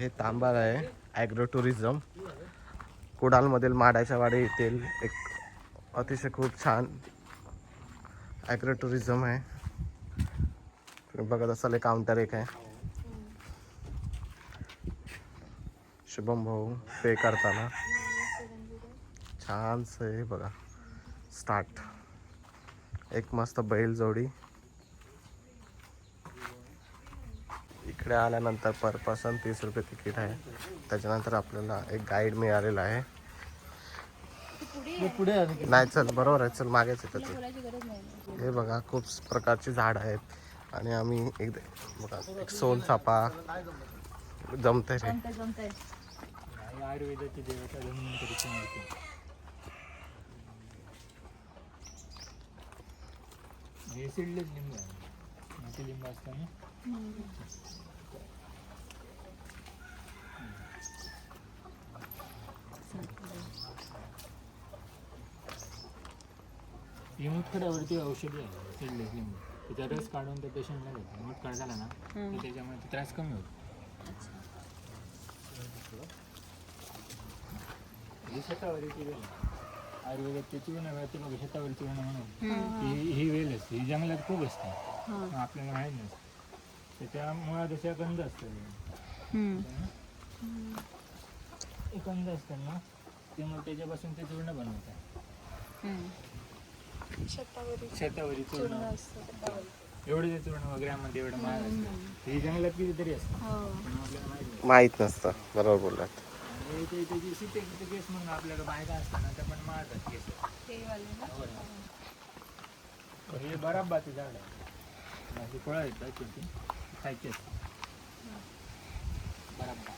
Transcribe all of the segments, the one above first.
हे तांबाल आहे agro tourism. कुडालमधील माडाच्या वाडी येथील एक अतिशय खूप छान ॲग्रो टुरिझम आहे. तुम्ही बघत असाल काउंटर एक आहे. शुभम भाऊ पे करताना छानसं आहे बघा. स्टार्ट एक मस्त बैल जोडी. इकडे आल्यानंतर पर पर्सन 30 रुपये तिकीट आहे. त्याच्यानंतर आपल्याला एक गाईड मिळालेला आहे. नाही चल बरोबर आहे, चल मागेच येतं ते. हे बघा खूप प्रकारची झाड आहेत आणि आम्ही एक बघा एक सोनचाफा जमते रे. आयुर्वेदाची देवता धन्वंतरीची मूर्ती. हे सिडलेस लिंब आहे. मोठी लिंब असताना ही मुतखड्यावरती औषधी आहे. सिडलेस लिंबू त्याचा रस काढून त्या पेशंटला देतो. मुतखड झाला ना तर त्याच्यामुळे त्रास कमी होतो. ही शतावरीची वेल आयुर्वेदात त्याची वेळ शतावरीची वेळ म्हणून ही वेल असते. ही जंगलात खूप असते, आपल्याला माहीत नसते. त्याच्या मुळात अशा गंध असतात. गंध असतात ना त्यामुळे त्याच्यापासून ते चूर्ण बनवतात. शतावरी चूर्ण एवढे ते चूर्ण वगैरे मध्ये एवढं महाग असतं. ही जंगलात कितीतरी असतं पण आपल्याला माहीत नसतं. बरोबर बोललात. त्याची सीतेचे केस म्हणून आपल्याकडे बायका असतात ना त्या पण मारतात केस. हे बराबाचे झाड आहे. माझी फळं येतात छोटी खायची असतात. बराबा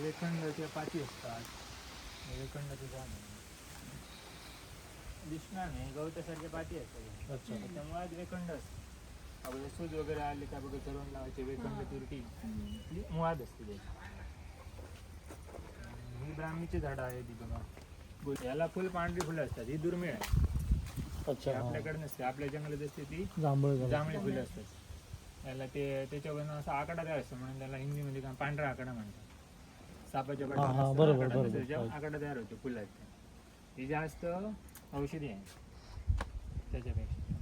वेखंडाच्या पाती असतात. वेखंडाचे झाड दिसणार नाही गवतासारख्या पाती असतात. त्यामुळे वेखंड असतात. आपल्याला सूज वगैरे आले का बघा चढवून लावायचे वेखंड तुरटी मुळात असते त्याची. ही ब्राह्मीची झाडं आहेत. ती बघा याला फुल पांढरी फुलं असतात. ही दुर्मिळ आहे. आपल्याकडे नसते. आपल्या जंगलात असते ती जांभळी फुलं असतात. याला ते त्याच्यावरून असा आकडा तयार असतो म्हणून त्याला हिंदीमध्ये पांढरा आकडा म्हणतात. सापाच्या पाठीवर आकडा तयार होतो फुलात. ही जास्त औषधी आहे त्याच्यापेक्षा.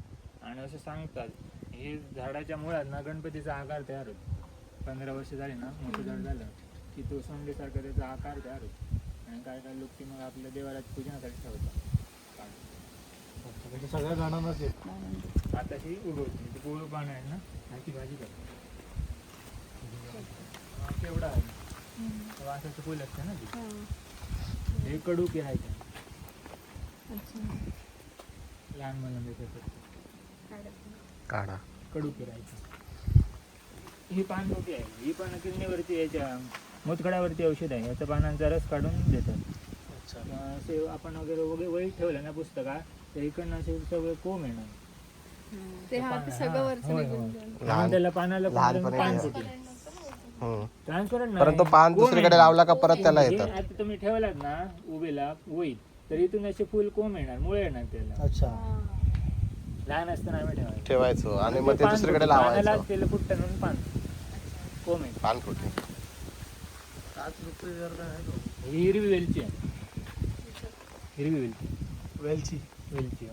आणि असं सांगतात हे झाडाच्या मुळात ना गणपतीचा आकार तयार होतो. 15 वर्ष झाली ना मोठं झाड झालं की तो सोंडेसारखा त्याचा आकार तयार होतो. आणि काय काय लोक ती मग आपल्या देवारात पूजनासाठी ठेवतात. सगळ्या झाडांनाच येत. आता ही उगवते ती गोळ पानं आहे ना ह्याची भाजी करतात. केवढा आहे वासाचं फुल असतं ना ती. हे कडू पिरायचं लहान मुलांना काढा कडू पिरायचं. ही पान मोठी आहे. ही पण किडनीवरती याच्या मुतखड्यावरती औषध आहे. याच्या पानांचा रस काढून देतात. असे आपण वगैरे वही ठेवलं ना पुस्तकात तर इकडनं असे सगळे कोंब येणार. त्याला पानाला पान फुटलं ट्रान्सपरंट परंतु पान दुसरीकडे लावला का परत त्याला येतात. आता तुम्ही ठेवलात ना उभेला वहीत तर इथून असे फुल कोंब येणार मुळे येणार त्याला. लहान असताना आम्ही ठेवायचो आणि मग ते दुसरीकडे लावायचं. त्याला फुटतं म्हणून पान कोंब येणार. पान फुटले. ही हिरवी वेलची आहे. हिरवी वेलची वेलची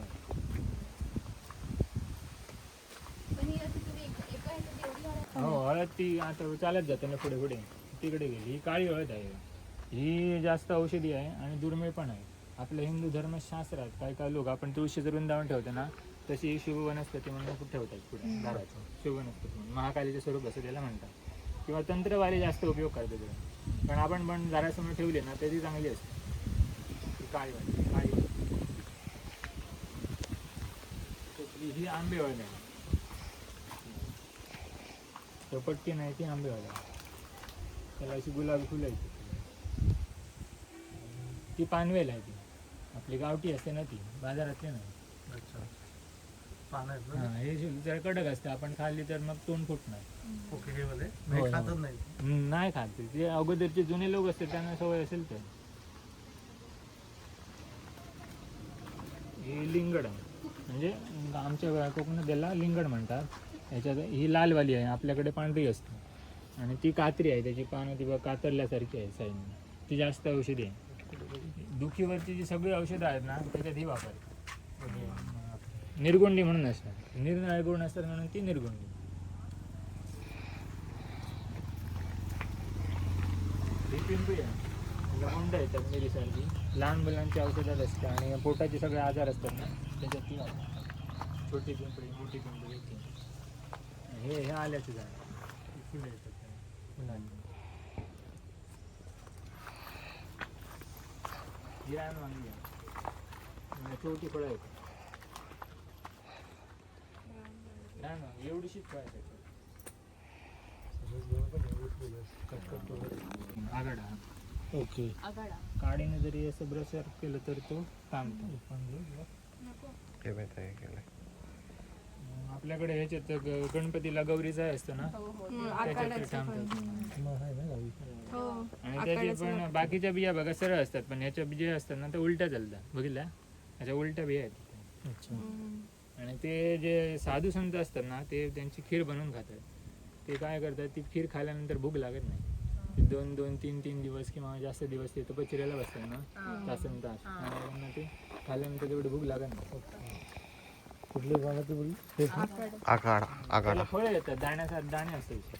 हो हळद ती आता चालत जाते ना पुढे पुढे तिकडे गेली. ही काळी हळद आहे. ही जास्त औषधी आहे आणि दुर्मिळ पण आहे. आपल्या हिंदू धर्मशास्त्रात काय काय लोक आपण तुळशीचं वृंदावन ठेवतो ना तशी शुभ वनस्पती म्हणून खूप ठेवतात पुढे दाराचं. शुभ वनस्पती म्हणून महाकालीचे स्वरूप असं त्याला म्हणतात. किंवा तंत्रवाले जास्त उपयोग करतात त्याचा. पण आपण पण दारासमोर ठेवली ना तरी चांगली असते. काळी काळी ही आंबे हळद आहे. चपटकी नाही ती आंबे हळद. त्याला अशी गुलाबी फुलं येते. ती पानवेल आहे. ती आपली गावठी असते ना ती बाजारातली नाही. हे जरा कडक असते. आपण खाल्ली तर मग तोंड फुटणार. नाही खात. ते अगोदरचे जुने लोक असतात त्यांना सवय असेल तर. हे लिंगड आहे. म्हणजे आमच्या कोकणात त्याला लिंगड म्हणतात. ह्याच्यात ही लालवाली आहे. आपल्याकडे पांढरी असते. आणि ती कात्री आहे, त्याची पानं ती बघ कातरल्यासारखी आहे साईडने, ती जास्त औषधी आहे. दुखीवरची जी सगळी औषधं आहेत ना त्याच्यात ही वापरतात. निर्गुंडी म्हणून असतात, निरनिराळे गुण असतात म्हणून ती निर्गुंडी. ही पिंपळी आहे, गुंड येतात मिरीसारखी, लहान मुलांची औषधात असते आणि पोटाचे सगळे आजार असतात ना त्याच्यात ती वापरतात. छोटी पिंपळी, मोठी पिंपळी ती. हे आल्याचं झाड फुलं येतात फुलांची. ही रान वांगी आहे, छोटी फळं आहेत. रान वांगी एवढीशीच फळं आहेत. आगाडा. ओके. काडीने जरी असं ब्रश केलं तर तो थांबतो. हे माहित आहे केलंय. आपल्याकडे ह्याच्यात गणपतीला गौरीचा असतो ना त्याच्यात ते थांबतात. आणि त्याचे पण बाकीच्या बिया बघा सरळ असतात, पण ह्याच्या बिया असतात ना ते उलट्या चालतात. बघितल्या ह्याच्या उलट्या बिया आहेत. अच्छा. आणि ते जे साधू संत असतात ना ते त्यांची खीर बनवून खातात. ते काय करतात, ती खीर खाल्ल्यानंतर भूक लागत नाही. ते 2-3 दिवस किंवा जास्त दिवस ते तपश्चर्याला बसतात ना तासन तास, आणि ते खाल्ल्यानंतर तेवढी भूक लागत नाही. कुठले पानाचे बोलली? आगाडा. फळं येतात, दाणे असतात.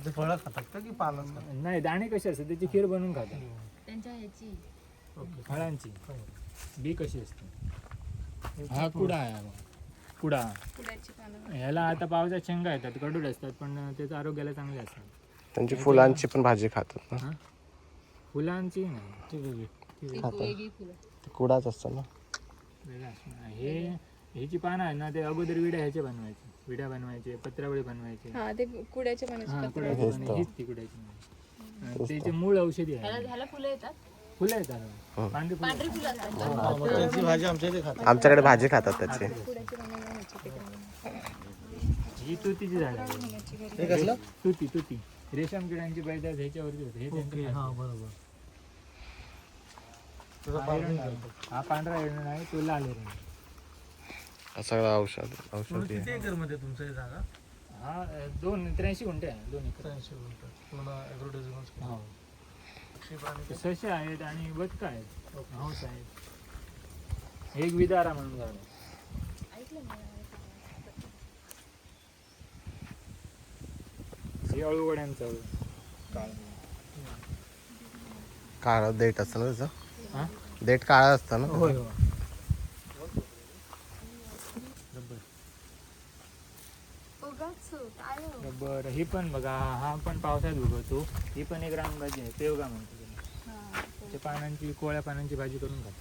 ते फळं खातात का की पानच खातात? नाही, दाणे कसे असतात त्याची खीर बनवून खातात. त्यांच्या ह्याची ओके. फळांची बी कशी असते. हा कुडा आहे, हा बघा. कुडा. कुड्याची पानं. ह्याला आता पावसात शेंगा येतात, कडूड असतात, पण त्याचं आरोग्याला चांगले असतात. त्यांची फुलांची पण भाजी खातात ना. हा? फुलांची नाही, ठीक आहे. ती खातात. वेगळी फुलं. ते कुडाच असतं ना. वेगळं असणार. ह्याची पानं आहेत ना ते अगोदर विड्या बनवायचे, पत्रावळी बनवायचे. हा ते कुड्याच्या पानाची हा, पत्र. कुड्याची पानं, हीच ती कुड्याची पानं. त्याचे मूळ औषधी आहे. ह्याला फुलं येतात. फुलं येतात, पांढरी फुलं. पांढरी फुलं असतात. मग त्यांची भाजी आमच्या इथे खातात. आमच्याकडे भाजी खातात त्याची. कुड्याची पानं नाही ह्याची तिकडे. ही तुतीची झाड आहे. हे कसलं? तुती रेशम किड्यांची पैदास ह्याच्यावरती होते. हे ओके. त्यांचं हा बरोबर. हा एरंड आहे. हा पांढरा एरंड आहे, तो लाल एरंड. हा सगळं औषधी किती एकर मध्ये तुमचं हे जागा? हा 83 गुंठे आहे, 2 एकर. 83 गुंठ. पूर्ण ॲग्रोटुरिझमच केलं. हो. पक्षी प्राणी ससे आहेत आणि बदकं आहेत, हंस आहेत. एक विदारा म्हणून झाड आहे. हे अळूवड्यांचं काळ. काळं देठ असतं ना हा? त्याचं. देठ काळं असतं ना. होय हो. बरं, ही पण बघा, हा पण पावसात उगवतो. ही पण एक रानभाजी आहे, पेवगा म्हणतो त्याला. त्या पानांची, कोळ्या पानांची भाजी करून खातो.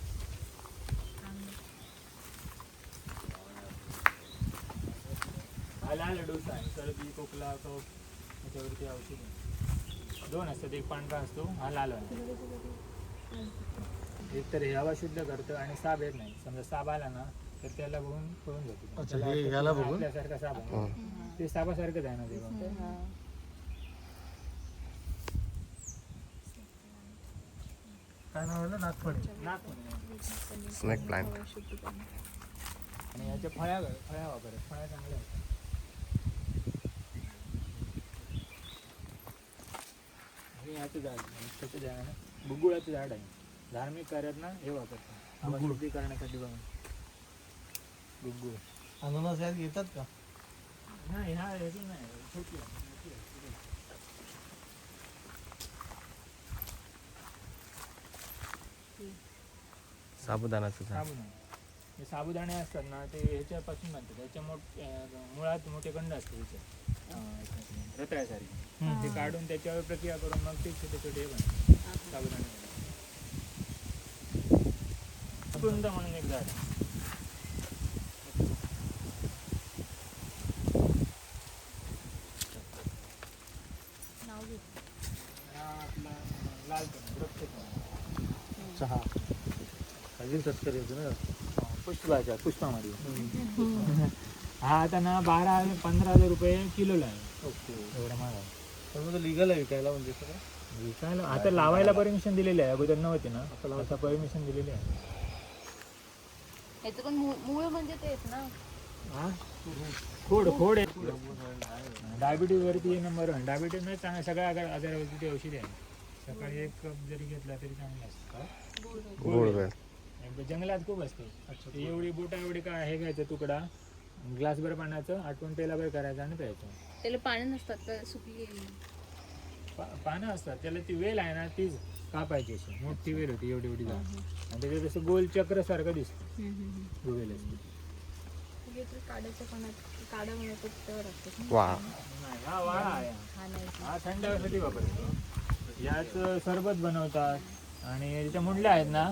हा लाल डोसा आहे, सर्दी, खोकला, कफ त्याच्यावरती औषध आहे. 2 असतात, एक पांढरा असतो, हा लाल आहे. एक तर हे हवा शुद्ध करतं आणि साप येत नाही. समजा साप आला ना तर त्याला बघून पळून जातो. अच्छा, हे ह्याला बघून? आपल्यासारखा साप आहे. ते सापासारखंच आहे ना ते बघ. काय नाव आहे? नागफणी. नाक म्हणे. Snake plant. आणि ह्याच्या फळ्या वापरतात, फळ्या चांगल्या आहेत. हे ह्याचं झाड आहे, त्याचं झाड आहे ना, बुगुळाचं झाड आहे. धार्मिक कार्यात ना हे वापरतात, हवा शुद्धी करण्यासाठी बघा. गुगुळ. अननस यात येतात का? नाही, हा ह्याची नाही, छोटी आहे, मोठी आहे. साबुदाण्याचं झाड. साबुदाणे. हे साबुदाणे असतात ना ते ह्याच्यापासून बनतात. ह्याच्या मुळात मोठे कंड असते ह्याचे रताळ्यासारखे. ते काढून त्याच्यावर प्रक्रिया करून मग ते छोटे छोटे बनतात साबुदाणे. कुंद म्हणून एक झाड आहे. हा आपला लाल वृक्ष. चहा. अजून तस्करी होती ना. पुष्पाच्या पुष्पामध्ये. हा आता ना 12-15 रुपये किलोला आहे. ओके. एवढा महाग आहे. पण मग लिगल आहे विकायला म्हणजे सगळं? विकायला आता लावायला परमिशन दिलेली आहे, अगोदर नव्हती ना, आता परमिशन दिलेली आहे. ह्याचं पण मूळ म्हणजे तेच ना. हा खोड आहे. डायबिटीज वरती नंबर 1. डायबिटीज म्हणजे चांगलं सगळ्या आजारावरती ती औषधी आहे. सकाळी एक कप जरी घेतला तरी चांगला असतो. गुळवेल. जंगलात खूप असते. ती एवढी बोटा एवढी काय हे घ्यायचं तुकडा, ग्लासभर पाण्याचं आटवून पेलाभर करायचं आणि प्यायचं. त्याला पाणी नसतात का सुकली पानं असतात त्याला, ती वेल आहे ना तीच कापायची अशी मोठी वेल होती एवढी एवढी जाड आणि त्याच्यात असं गोल चक्र सारखं दिसतं वेल असते. काड्याच्या पाण्यात काढा म्हणतो त्यावर असतात वा. नाही, हा वाळा आहे. हा नाही हा थंड हवेसाठी वापरतो. याच सरबत बनवतात आणि त्याच्या मुंडल्या आहेत ना,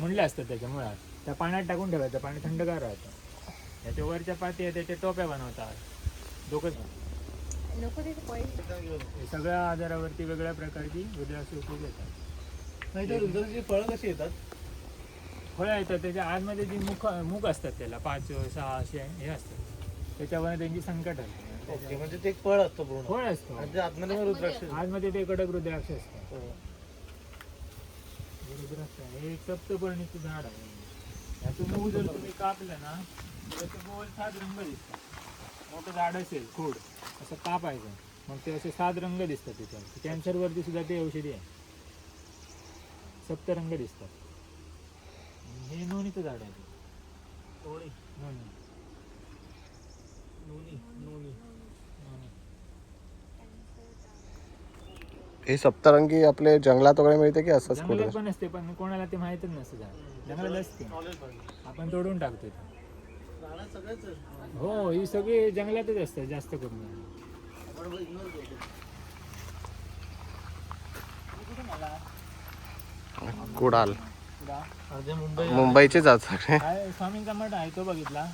मुंडल्या असतात त्याच्या मुळात, त्या पाण्यात टाकून ठेवायचं, पाणी थंडगार राहतं. त्याच्या वरच्या पाती आहे त्याच्या टोप्या बनवतात. डोकं नको ते पॉईंट हे सगळ्या आजारावरती वेगळ्या प्रकारची हृदयाचे उपयोग येतात. नाही तर रुद्राची फळं कशी येतात? फळं येतात त्याच्या आतमध्ये जी मुख असतात, त्याला 5, 6 असे हे असतात, त्याच्यावर त्यांची संख्या ठरते. ओके, म्हणजे ते एक फळ असतं पूर्ण फळ असतो आणि ते आतमध्ये मग रुद्राक्ष. आतमध्ये ते कडक रुद्राक्ष असतं. हो. हे रुद्राक्ष आहे. हे एक सप्तपर्णीचं झाड आहे. याचं मूळ जर तुम्ही कापलं ना तर त्याचे गोल 7 रंग दिसतात. मोठं झाड असेल खोड असं कापायचं, मग ते असे 7 रंग दिसतात तिथं. कॅन्सरवरती सुद्धा ते औषधी आहे. सप्तरंग दिसतात. हे नोनीचं झाड आहे. नोनी. नोनी. नोनी. नोनी. हे सप्तरंगी आपले जंगलात वगैरे मिळते की असंच जंगलात कुठे? पण असते पण कोणाला ते माहीतच नसतं झाड. जंगलात असते, नॉलेज पाहिजे. आपण तोडून टाकतो ते. राहणार सगळ्याच आहे. हो, ही सगळी जंगलातच असतात जास्त करून. आपण इग्नोर करतो. कुडाल. अर्धे मुंबई मुंबईचे जात सगळे. काय स्वामींचा मठ आहे तो बघितला.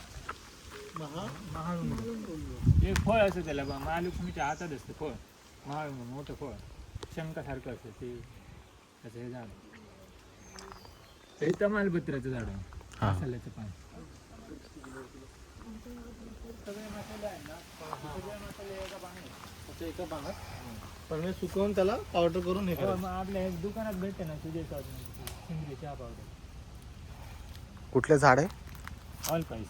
महाळुंग. एक फळ असतं त्याला, महालक्ष्मीच्या हातात असतं फळ. महाळुंग मोठं फळ शंखासारखं असतं ते. त्याचं हे झाड हे तमालपत्राचं झाड आहे. हा. मसाल्याचं पान. सगळे मसाले आहेत ना, सगळे मसाले एका पाण्यात. अच्छा, एका पानात पण मी सुकवून त्याला पावडर करून हे हो, करायचं. मग आपल्या हे दुकानात भेटते ना सुजय सेंद्रिय चहा पावडर. कुठले झाड आहे? All spice.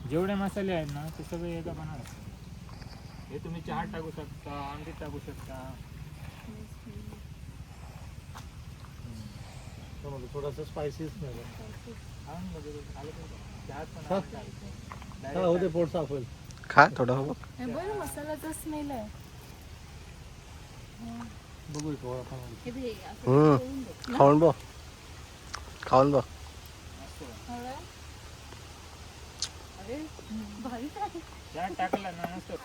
जेवढे मसाले आहेत ना ते सगळे एका पानात असतात. हे तुम्ही चहात टाकू शकता, आमटीत टाकू शकता. त्यामध्ये थोडंसं स्पायसीस नाही खाऊन बघू, आलं पाहिजे. चहात पण हा. आपण टाकतो. का होते पोट साफ होईल. खा थोडं हो. बरं मसाल्याचा स्मेल आहे. बघू थोडं खाऊन. हे बघ, असं हम्म. करून बघ. खाऊन बघ. खाऊन बघ. हळद. अरे भारी आहे. चहात टाकला ना नसतं.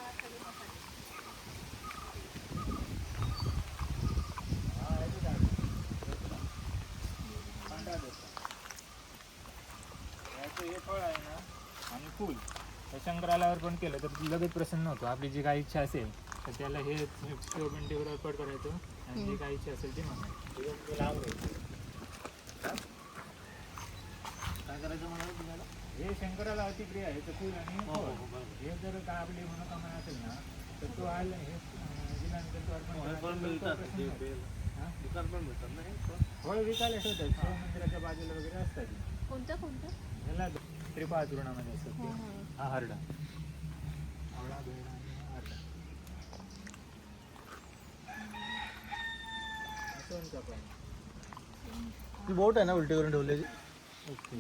हे फळ आहे ना आणि फूल हे शंकरालावर पण केलं तर लगेच प्रसन्न होतो. आपली जी काही इच्छा असेल तर त्याला हे पेंटीवर अर्पण करायचं आणि जी काही इच्छा असेल ती मागायची. लांब घ्यायचं. काय करायचं म्हणाल तुम्हाला? हे शंकराला अतिप्रिय आहे तर फूल आणि फळ. हे जर का आपली मनोकामना असेल ना तर तो आलं हे दिल्यानंतर तो अर्पण फळ करायचा, मिळतात. तो प्रसन्न होतो. हा? दुकान पण मिळतात ना हे फळ? फळ विकायला ठेवतात. शिव मंदिराच्या बाजूला वगैरे असतात. कोणतं कोणतं? ह्याला त्रिपाळ चूर्णामध्ये असतात हा, ते. हा. हा हरडा. आवळा, बेडा आणि हा हरडा. असं पण. ती बोट आहे ना उलटी करून ठेवलेली. ओके.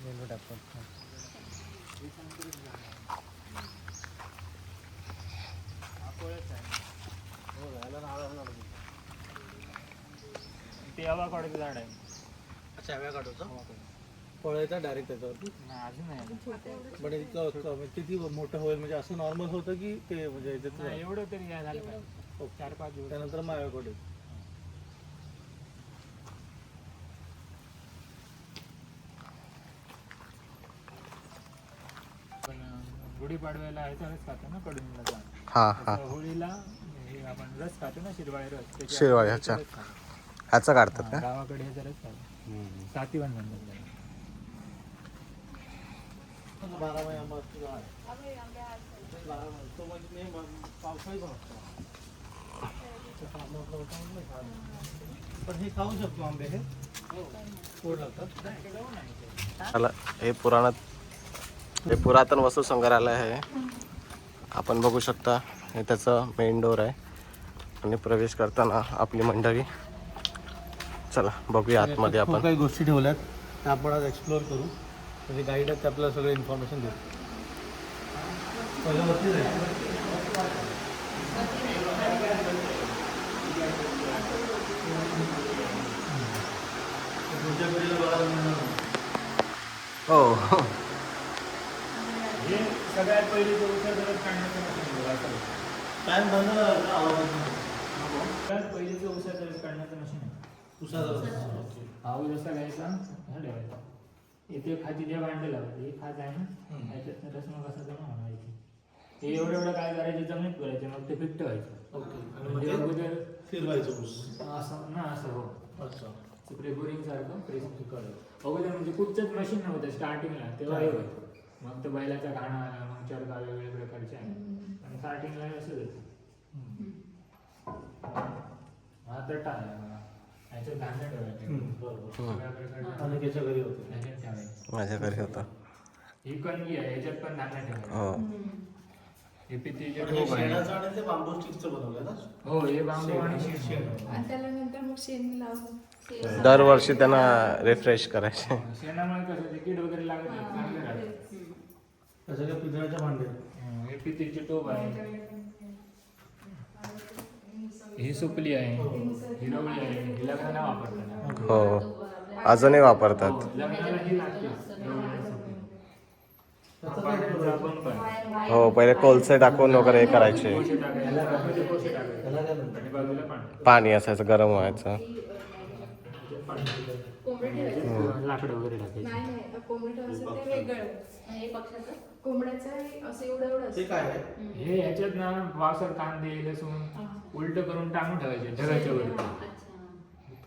रेल्वे टाकतात. हा फळच आहे. हो, याला नारळ लागतो. ते अवाकाडोचं झाड आहे. अच्छा, हव्या काढूचं फळ येतात डायरेक्ट त्याच्यावरती. नाही, अजून नाही. पण म्हणजे किती मोठं होईल म्हणजे असं नॉर्मल होतं की ते म्हणजे याच्यात नाही, एवढं तरी काय झालं पाहिजे. 4-5 दिवस. त्यानंतर मायाकडे पण गुढीपाडव्याला ह्याचा रस खातो ना कडुनिंबाचा. हा हा. तसं होळीला हे आपण रस खातो ना शिरवाळी रस. त्याच्या शिरवाळी, ह्याचा अच्छा. रस खातो. ह्याचं काढतात हा, का? गावाकडे ह्याचा रस खातो. सातीवन म्हणतात त्याला. 12 महिने आंबा असतो झाड. ते 12 महिने. तो म्हणजे नाही पावसाळी पण असतो. पण हे खाऊ शकतो आंबे हे गोड लागतात. चला हे पुराणात हे पुरातन वस्तू संग्रहालय आहे. आपण बघू शकता हे त्याचं मेन डोर आहे आणि प्रवेश करताना आपली मंडळी. चला बघूया आतमध्ये खूप आपण. काही गोष्टी ठेवल्यात त्या आपण आज एक्सप्लोअर करू. म्हणजे गाईड आहेत ते आपल्याला सगळं इन्फॉर्मेशन देऊ. पहिलं वरती जायचं. तुमच्या पिढीला बघायला मिळणार नाही. हो हे सगळ्यात पहिली उसादरच काढण्याचं मशीन आहे. पॅन बंद करायचा, आवाज येत नाही. सगळ्यात पहिलीचं उसादरच काढण्याचं मशीन आहे. उसाचा हा जसा घ्यायचा हा ठेवायचा. इथे खाती जे भांडे लावायचे हे खात आहे ना, याच्यात रसमा कसा जमा होणार इथे. हे एवढं काय करायचं, जमिनीत करायचं, मग ते फिट्ट व्हायचं. ओके. आणि म्हणजे मग अगोदर फिरवायचं ऊस. असं ना असं हो अच्छा. बोरिंग सारखं प्रेसिंग करायचं. अगोदर म्हणजे कुठचंच मशीन नव्हतं स्टार्टिंगला, तेव्हा हे होतं. मग तो बैलाचा घाणा आला, मग चरका वेगवेगळ्या प्रकारचे आहे. आणि स्टार्टिंगला असंच होतं. हा तटा आहे मला, याच्यात धान्य ठेवायचं. बरोबर. सगळ्या प्रकारचे आणि त्याच्या घरी होते. याच्यात ठेवायचं. माझ्या घरी होता. ही कणगी आहे, याच्यात पण धान्य ठेवायचं. हो हे पितीचे पण टोप हे आहे. शेणाचं आणि ते बांबू स्टिकचं बनवलं ना. हो हे बांबू आणि शेण. शेण. आणि त्याला नंतर मग शेण लावून दरवर्षी त्यांना रिफ्रेश करायचे. शेणामुळे कसं ते कीड वगैरे लागत नाही, चांगलं राहतं. त्याच्या काय पितळाच्या भांडे. हे पितीचे टोप आहे. ही सुपली आहे, ही रवळी आहे. ही लग्नाला वापरतात. हो अजूनही वापरतात. लग्नाला ही लागते रवळी आणि सुपली. हा पाण्याचा पंप आहे. हो पहिले कोळसे टाकून वगैरे हे करायचे. कोळसे टाकायचे, मध्ये कोळसे टाकायचे. त्याला काय म्हणतात? आणि बाजूला पाणी. पाणी असायचं गरम व्हायचं. कोंबडी ठेवायचं. लाकडं वगैरे टाकायचे. नाही नाही कोंबडी ठेवायचं ते वेगळं. हे पक्षाचं कोंबड्याचं हे असं एवढं ते असतं. काय आहे? हे ह्याच्यात ना वासर कांदे लसूण उलट करून टांगून ठेवायचे ढगाच्या वरती. अच्छा.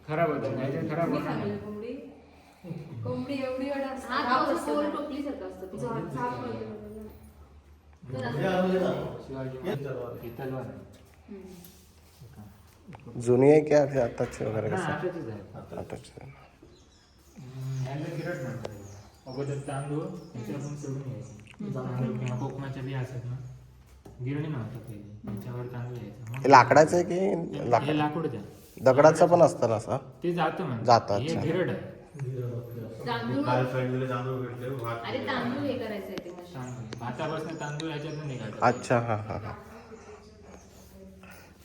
खराब होतं नाही तर खराब मी होणार सांगेल नाही. कोंबडी कोंबडी एवढी एवढं असतं. हा झाप तो असतं गोल ना. टोपलीसारखं असतं ते. झाप वगैरे. हे आणलं ना. शिवाजी हे तलवार. ही तलवार आहे. हम्म. जुनी आहे की अशी आताची वगैरे नाही, कसं? आताचीच आहे. आताची. ह्याला गिरट म्हणतात. अगोदर तांदूळ ह्याच्यातून सोडून घ्यायचे. तांदूळ किंवा कोकमाच्या बिया असतात ना, गिरणी म्हणतात पहिली. त्याच्यावर तांदूळ घ्यायचं. हे लाकडाचं आहे की हे लाकूड द्या. दगडाचं पण असतं ना असं? ते जातं म्हणजे. जातं, हे अच्छा. गिरड आहे. तांदूळ काय सांगितलेले तांदूळ भेटले. अरे तांदूळ हे करायचं आहे ते मशीन. तांदूळ भातापासून तांदूळ ह्याच्यातून निघायचं. अच्छा हां हां हां.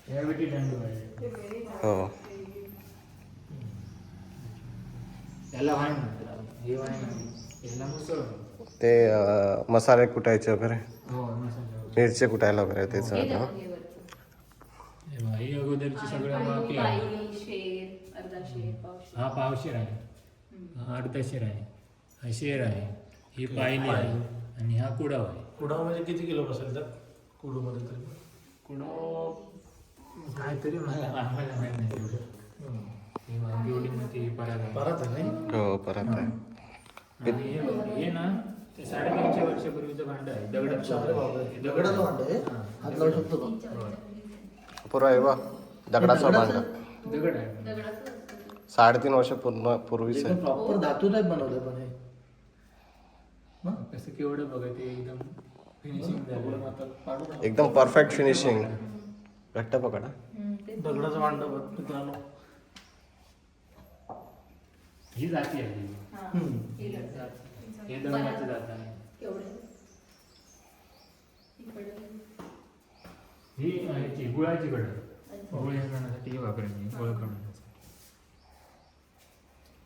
हे विटी तांदूळ आहे. हो त्याला वाण म्हणतात. हे वाण आहे. याला मुसळ म्हणतात. ते मसाले कुटायचे वगैरे, हो मसाला वगैरे. मिरची कुटायला वगैरे त्याचं हे होतं. द्या, हे वरचं. हे बघा, ही अगोदरची सगळं आणि माती आहे. पायली, शेर, अर्धा शेर, पावशेर. हा पावशेर आहे, हा अर्धशेर आहे, हा शेर आहे, ही पायली आहे आणि हा कुडाव आहे. कुडा म्हणजे किती किलो बसेल त्यात? कुडूमध्ये तरी कुडाव काहीतरी मला आम्हाला माहित नाही तेवढं. ही बघा, एवढी मोठी परात आहे. परत आहे नाही. हो परत आहे. आणि हे ना ते 350 वर्षापूर्वीचं भांड आहे. अच्छा, अरे बापरे. दगडाचं भांडं आहे? हात लावू शकतो का? पुरा आहे बा दगडाचा भांडा. दगड आहे. दगडाचं असतं. 3.5 वर्ष पूर्वीच आहे. प्रॉपर धातू नाही बनवले पण हे. कसं केवढं बघा ते एकदम फिनिशिंग झालं. आता काढू नका. एकदम परफेक्ट फिनिशिंग. घट्ट पकडा. ते दगडाचं भांडं बघ मित्रांनो. ही जाती आहे ही. हा. हम्म. हे घालतात. हे दगडाचं जात आहे. केवढे? इकडे. ही ह्याची गुळाची कढई. गुळ हे करण्यासाठी हे वापरायची गोळ करण्यासाठी.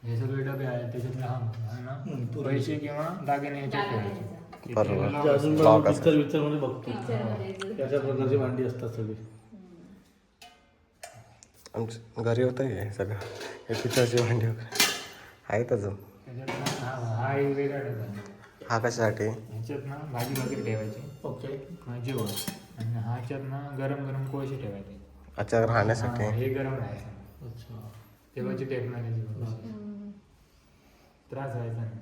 हे सगळे डबे आहेत त्याच्यातले हा ना पैसे किंवा दागिने ह्याच्यात ठेवायचे. बरोबर. ते अजून Lock पिक्चर असतं. पिक्चर मध्ये बघतो. पिक्चरमध्ये त्याच्या प्रकारची भांडी असतात सगळी. आमच्या घरी होतं हे सगळं. हे पिठाची भांडी वगैरे आहेत अजून. त्याच्यात हा एक वेगळा डबा आहे. हा कशासाठी? ह्याच्यात ना भाजी वगैरे ठेवायची ओके. किंवा जेवण. आणि ह्याच्यात ना गरम गरम कोळसे ठेवायचे. अच्छा राहण्यासाठी. हा, हे गरम राहायचं. अच्छा. तेव्हाची टेक्नॉलॉजी. त्रास व्हायचा नाही.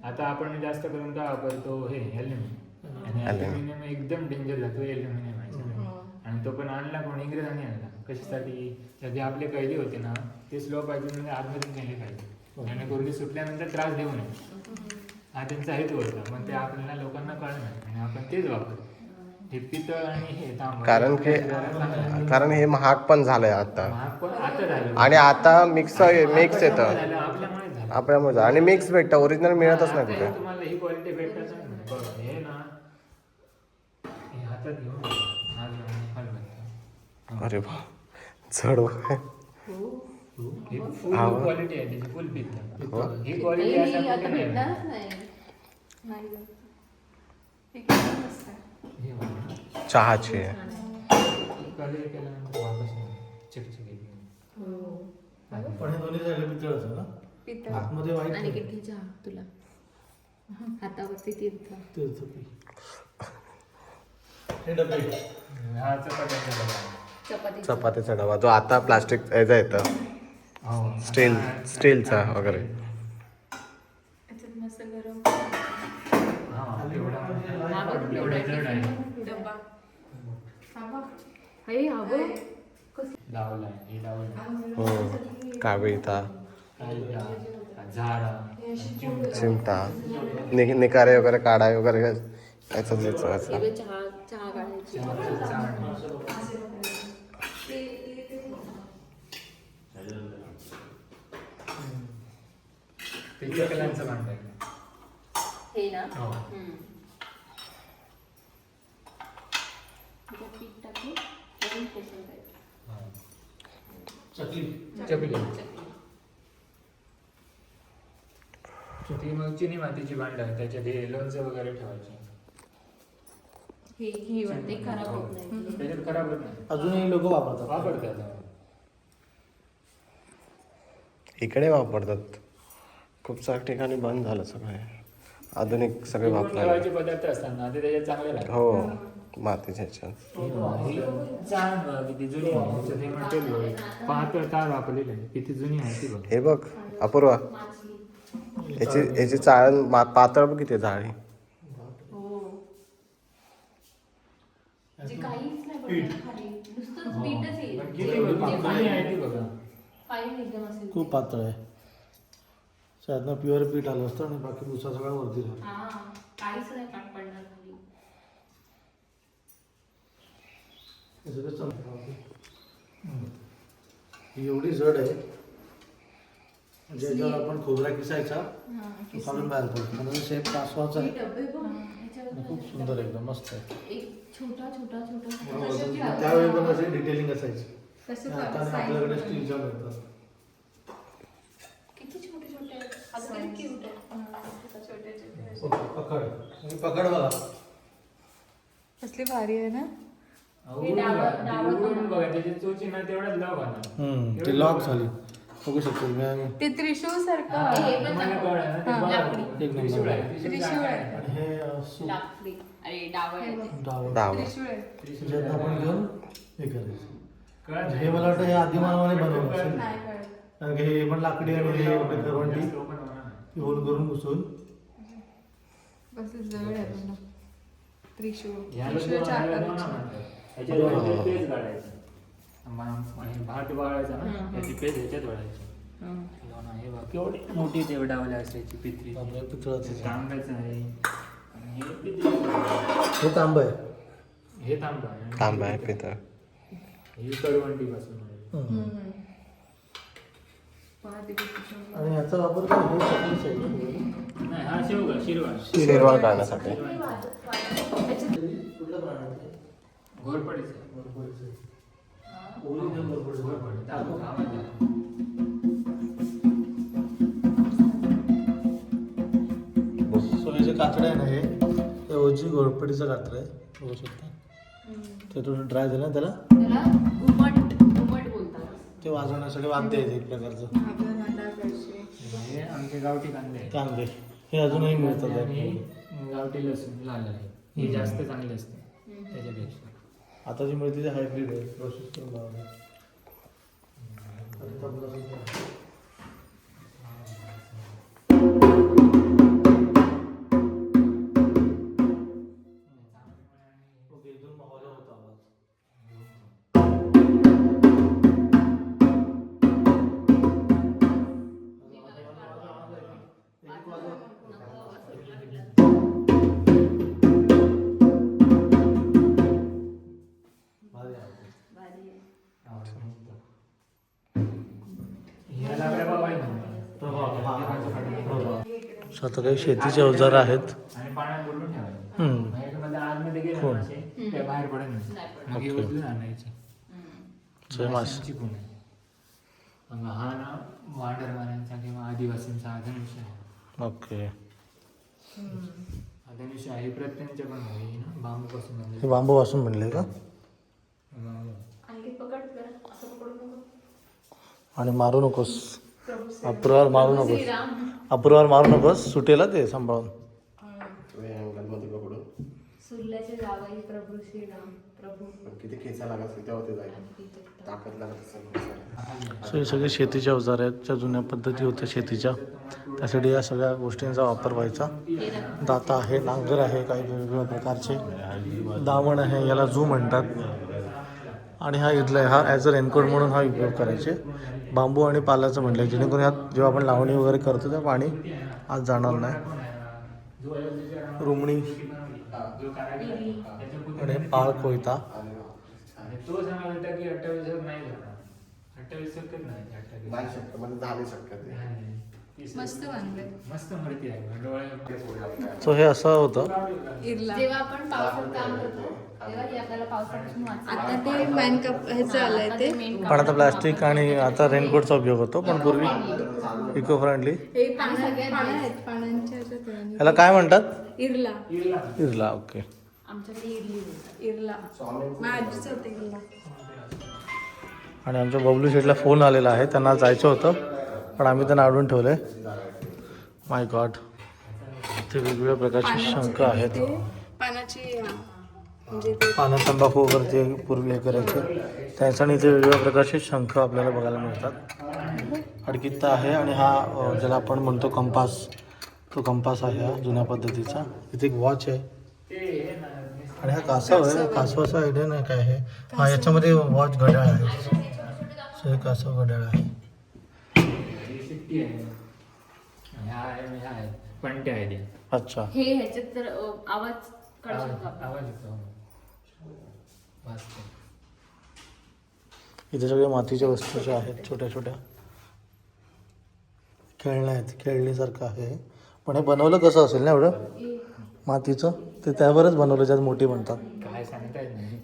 आता आपण जास्त करून काय वापरतो हे ॲल्युमिनियम. आणि ॲल्युमिनियम एकदम डेंजर लागतो ॲल्युमिनियम आहे सगळं. आणि तो पण आणला कोण इंग्रजांनी आणला. कशासाठी? तर जे आपले कैदी होते ना ते स्लो पाहिजे म्हणजे आतमध्ये नेले पाहिजे. जेणेकरून ते सुटल्यानंतर त्रास देऊ नये. हा त्यांचा हेतू होता. मग ते आपल्याला लोकांना कळणार आणि आपण तेच वापरतो. हे पितळ आणि हे तांबा कारण की कारण हे महाग पण झालंय आता महाग पण आता झालं. आणि आता मिक्स येतं झालं आपल्यामुळे झालं. आपल्यामध्ये आणि मिक्स भेटतं ओरिजिनल मिळतच नाही आता कुठे. हे तुम्हाला ही क्वालिटी भेटतच नाही. बघा हे ना हे हातात घेऊन अरे वा जड आहे. ही फुल हा. क्वालिटी आहे त्याची फुल पितळ. हो. ही क्वालिटी हे अशा आता कुठे नाही. भेटणारच नाही. नाही गं. हे किती मस्त आहे. हे बघा. चहाची आहे. कलर केल्यानंतर वापस नाही. चिकचिक येते. पण हे दोन्ही साईडला पितळच आहे ना पितळ. आतमध्ये वाईट आणि किती चहा तुला हातावरती तीर्थ. तीर्थपी हे डबे हा चपात्यांचा डबा. चपाती चपातीचा डबा जो आता प्लास्टिक याचा येतं हो. स्टीलचा वगैरे. याच्यात मस्त गरम हा, एवढा जड आहे. डब्बा. हा बघ. हे हवं लावलाय हे लावलाय. हो कावेळता झाडा चिमटा निकारे वगैरे काढाय वगैरे याचा चहा चहा काढायची कलांचं म्हणताय. हे ना हो. त्याच्यात पीठ टाकून वरून बेसन टाकायचं. चकली चकली. ती मग चिनी मातीची भांड त्याच्यात हे लोणचं वगैरे ठेवायचे. हे वाटते खराब होत नाही. त्याच्यात खराब होत नाही. अजूनही लोक वापरतात वापरतात. इकडे वापरतात खूप साऱ्या ठिकाणी बंद झालं सगळं आधुनिक सगळे वापरायला. ठेवायचे पदार्थ असतात ना ते त्याच्यात चांगले लागतात. हो मातीच्या ह्याच्यात. ही छान किती जुनी आहे. ह्याच्यात हे मटेरियल बघ. पातळ तार वापरलेलं आहे. किती जुनी आहे ती बघ. हे बघ अपूर्वा याची चाळ पातळ बघ किती जाळी. जे काहीच नाही पडलं खाली नुसतंच पीठच येईल. पण किती पाणी आहे ती बघा. फाईन एकदम असेल. खूप पातळ आहे त्यातनं प्युअर पीठ आलं असतं आणि बाकी दुसरा सगळा वरती राहतो. हा काहीच नाही पाठ पडणार खाली. हे सगळं चांगलं. ही एवढी जड आहे म्हणजे याच्यावर आपण खोबरा किसायचा तो खालून बाहेर पडतो म्हणजे शेप कासवाचा हे आहे डबे बघ ह्याच्यावर खूप सुंदर एकदम मस्त आहे. एक छोटा छोटा छोटा बरोबर. त्यावेळी पण असे डिटेलिंग असायची कसं आता आपल्याकडे स्टीलच्या मिळतात. किती छोटे छोटे आहेत. आता किती क्यूट आहे. छोटे छोटे. पकड पकड बघा कसली भारी आहे ना. उघडून बघा त्याची चोची ना तेवढाच लाव घाला. ते लॉक झाली बघू शकतो मी. ते त्रिशूळ सारखं. हे पण तुम्हाला कळलं ना, ते हा. बघा. लाकडी. एक नंबर. त्रिशूळ आहे. त्रिशूळ आहे. आणि हे सूप लाकडी अरे डावं आहे ते. डावं डाव त्रिशूळ आहे. ज्यात आपण घेऊन हे करायचं. कळत हे मला वाटतं हे आदिमानवाने बनवलं असेल नाही कळत. कारण की हे पण लाकडी आणि हे आपले करवंटी जास्त open होणार नाही. होल करून घुसून कसं जड आहे बघ. त्रिशूळ. ह्याला त्रिशूळच्या ह्याला आकाराची. म्हणतात. ह्याच्यात पेज काढायचं. हे भात वाळायचा ना हं. त्याची पेज ह्याच्यात वाळायची. हे बघ केवढी मोठी तेवढावली असायची पित्री. आपल्या पितळाचं तांब्याचं आहे आणि हे पितळेचं आहे. हे तांब आहे. हे तांबा आहे. तांबा आहे पितळ. ही करवंटी पासून आहे. पाहते किती सुंदर. आणि याचा वापर काय हे चकलीच आहे. नाही हा शेवगा शिरवा शिरवाळ काढण्यासाठी. कुठल्या प्राण्याचं? घोरपडीचं घोरपडीचं. ओरिजिनल घोरपडीचं. घोरपडी दाखव, आवाज दाखव. सो हे जे कातडं आहे ना हे ओजी घोरपडीचं कातडं आहे बघू शकता. ते थोडं ड्राय झालं ना त्याला त्याला घुमट घुमट बोलतात. ते वाजवण्यासाठी वाद्य आहे एक प्रकारचं आपल्या नाटकाचे. हे आमचे गावठी कांदे आहेत. कांदे हे अजूनही मिळतात आणि आहे. गावठी लसूण लाल आहे हे जास्त चांगले असते त्याच्यापेक्षा. आता जी मिळते ते हायब्रिड आहे प्रोसेस करून लावलं. आणि तबला सुद्धा. ओके, इथून माहोल होता आवाज. एक वाजव. अच्छा, तर काही शेतीचे अवजार आहेत. आणि पाण्यात बुडवून ठेवायचे. हम्म. मग याच्यामध्ये आतमध्ये गेले ना मासे, ते बाहेर पडत नाही. मग हे ओके. उचलून आणायचे. जे मासे माशांची खूण आहे. मग हा ना वांढरमाऱ्यांचा किंवा आदिवासींचा हा धनुष्य आहे. ओके. हा धनुष्य आहे प्रत्येकाच्या पण आहे ना, बांबूपासून हे बनलेलं. बांबू वासून बनले का? बांबू. आणखी पकड जरा, असं पकडू नको. आणि मारू नकोस, अपूर्वावर मारू नकोस, अपूर्वावर मारू नकोस, सुटेला ते सांभाळून. अँगलमध्ये पकडून सुरल्याचे जावई प्रभू श्रीराम प्रभू. किती खेचा लागत असेल तेव्हा ते जाईल, ताकद लागत असेल. सो हे सगळे शेतीचे अवजार आहेत, ज्या जुन्या पद्धती होत्या शेतीच्या, त्यासाठी या सगळ्या गोष्टींचा वापर व्हायचा. दाता आहे, नांगर आहे, काही वेगवेगळ्या प्रकारचे दावण आहे, याला जू म्हणतात. आणि हा इथला आहे, हा ॲज अ रेनकोट म्हणून हा उपयोग करायचे. बांबू आणि पाल्याचं म्हटलं, जेणेकरून यात जेव्हा आपण लावणी वगैरे करतो तेव्हा पाणी आत जाणार नाही. रुमणी आणि पाळ कोयता. आणि तो सांगत होता की 28 नाही जाणार. 28 शक्यच नाही. 28 नाही शक्य म्हणजे झाली शक्यते. नाही. मस्त बांधलंय. मस्त मूर्ती आहे. डोळे सो हे असं होतं. इरला. जेव्हा आपण पावसात काम करतो तेव्हा हे आपल्याला पावसापासून वाचतं. आता ते मॅनकप ह्याचं आलंय ते. पण आता प्लास्टिक आणि आता रेनकोटचा उपयोग होतो, पण पूर्वी इको फ्रेंडली. हे पानं आहेत, पानांच्या ह्याच्यात आहे. याला काय म्हणतात? इरला. इरला. ओके. आमच्याकडे इडली बोलतात. इरला. माझ्या आजीचं होतं इरला. आणि आमच्या बबलू शेटला फोन आलेला आहे, त्यांना जायचं होतं पण आम्ही त्यांना अडवून ठेवले. माय गॉड, ते वेगवेगळ्या प्रकारचे शंख आहेत. ते पानाची म्हणजे ते पानं तंबाखू वगैरे ते पूर्वी हे करायचे, त्याच्याने इथे वेगवेगळ्या प्रकारचे शंख आपल्याला बघायला मिळतात. अडकित्ता आहे आणि हा ज्याला आपण म्हणतो कंपास, तो कंपास आहे हा जुन्या पद्धतीचा. इथे एक वॉच आहे आणि हा कासव आहे. कासवाचा आयडिया नाही काय आहे. हा, याच्यामध्ये वॉच घड्याळ आहे. सो हे कासव घड्याळ आहे. शिट्टी आहे. ह्या आहे, ह्या आहे. पंट्या आहे त्या. अच्छा. हे ह्याच्यात तर आवाज काढू शकतो आपण. आवाज येतो. वाजतो. इथे सगळ्या मातीच्या वस्तू ज्या आहेत, छोट्या छोट्या खेळण्या आहेत, खेळणीसारखं आहे. पण हे बनवलं कसं असेल ना एवढं मातीचं? ते त्यावरच बनवलं, ज्यात मोठी म्हणतात. काय सांगता येत नाही.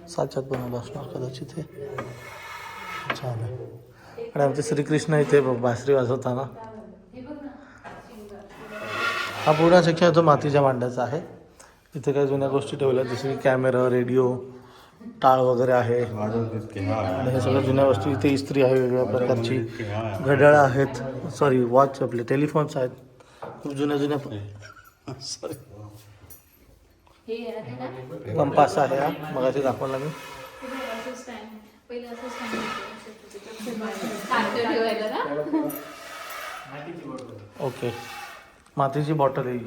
साच्यात बनवलं असणार कदाचित हे. छान आहे. आणि आमचे श्रीकृष्ण इथे बासरी वाजवताना. हा पूर्ण सेक्शन तो मातीच्या मांड्याचा आहे. इथे काही जुन्या गोष्टी ठेवल्या, जसं की कॅमेरा, रेडिओ, टाळ वगैरे आहे. आणि हे सगळ्या जुन्या वस्तू. इथे इस्त्री आहे वेगवेगळ्या प्रकारची, घड्याळं आहेत, सॉरी वॉच, आपले टेलिफोन्स आहेत, खूप जुन्या जुन्या. सॉरी, हे आहे ना, कंपास आहे हा, मग ते दाखवला मी. असं स्टँड पहिले असं स्टँड ठेवायला ना. मातीची बॉटल. ओके, मातीची बॉटल आहे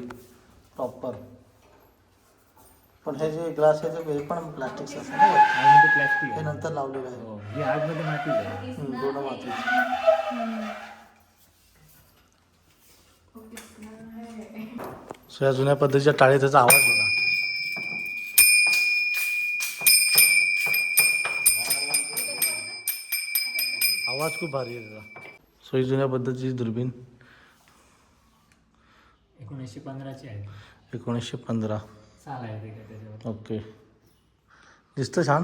प्रॉपर. पण हे जे ग्लास आहे ते पण प्लास्टिकचं असतं ना? आतमध्ये प्लास्टिक हे आहे. नंतर लावलेलं आहे. हो. हे आतमध्ये मातीच आहे. पूर्ण माती. सो या जुन्या पद्धतीच्या टाळी, त्याचा आवाज बघा. आवाज खूप भारी आहे त्याचा. सो ही जुन्या पद्धतीची दुर्बीण 1915ची आहे. 1915. साल आहे ते काय त्याच्यावर. ओके, दिसतं छान.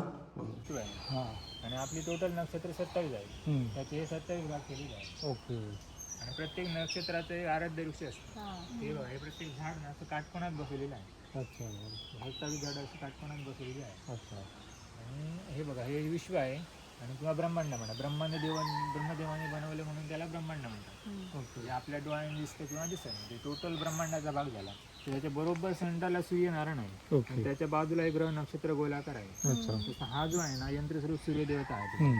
हां. आणि आपली टोटल नक्षत्र 27 आहे. त्याचे हे 27 भाग केलेले आहे. ओके. आणि प्रत्येक नक्षत्राचं एक आराध्य वृक्ष असतं. हे बघा, हे प्रत्येक झाड ना असं काटकोनात बसवलेलं आहे. अच्छा. 27 झाड असं काटकोनात बसवलेली आहे. अच्छा. आणि हे बघा, हे विश्व आहे आणि किंवा ब्रह्मांड म्हणा. ब्रह्मदेवाने बनवले म्हणून त्याला ब्रह्मांड म्हणतात. म्हणजे आपल्या डोळ्याने दिसतं किंवा दिसत नाही, ते टोटल ब्रह्मांडाचा भाग झाला. तर त्याच्या बरोबर सेंटरला सूर्यनारायण आहे. ओके. आणि त्याच्या बाजूला एक ग्रह नक्षत्र गोलाकार आहे. अच्छा. तसं हा जो आहे ना, यंत्रस्वरूप सूर्यदेवता आहे.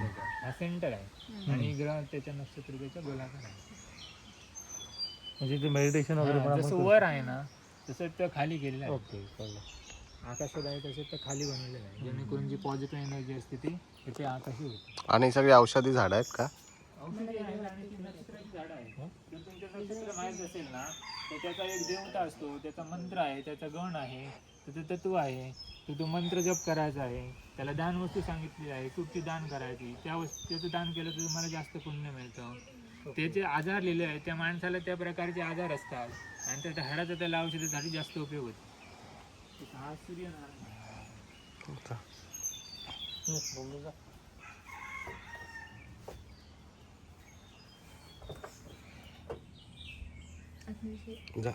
हा सेंटर आहे आणि ग्रह त्याच्या नक्षत्र त्याच्या गोलाकार आहे. म्हणजे ते मेडिटेशन वगैरे पण हां, आपण जसं करू वर आहे ना तसं ते खाली केलेलं आहे. ओके, कळलं. आकाशात आहे तसं ते खाली बनवलेलं आहे, जेणेकरून जी पॉझिटिव्ह एनर्जी असते ती त्याच्या आकाशी होते. आणि सगळी औषधी झाडं आहेत का? औषधी आहेत आणि ती नक्षत्राची झाडं आहेत. जर तुमचं नक्षत्र माहीत असेल ना, तर त्याचा एक देवता असतो, त्याचा मंत्र आहे, त्याचा गण आहे, त्याचं तत्व आहे. तो मंत्र जप करायचा आहे. त्याला दान वस्तू सांगितलेली आहे, कुठची दान करायची. त्या त्याचं दान केलं तर तुम्हाला जास्त पुण्य मिळतं. त्याचे आजार लिहिले आहेत, त्या माणसाला त्या प्रकारचे आजार असतात आणि त्या हाडाचा त्याला औषधासाठी जास्त उपयोग होतो. हा सूर्यनारायण अच्छा. जा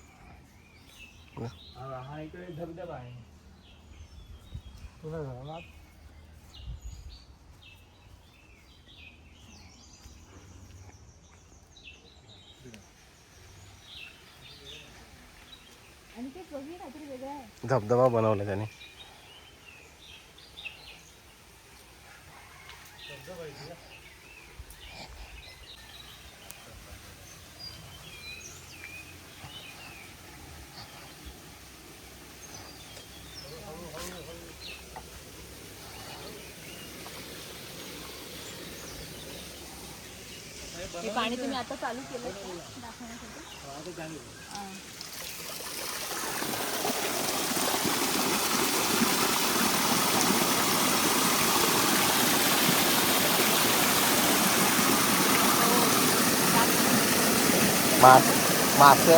हा इकडे धबधबा आहे. तुला झाला आणि ते बघी काहीतरी वेगळं आहे. धबधबा बनवला त्याने. हे पाणी तुम्ही आता चालू केलं दाखवण्यासाठी. मासे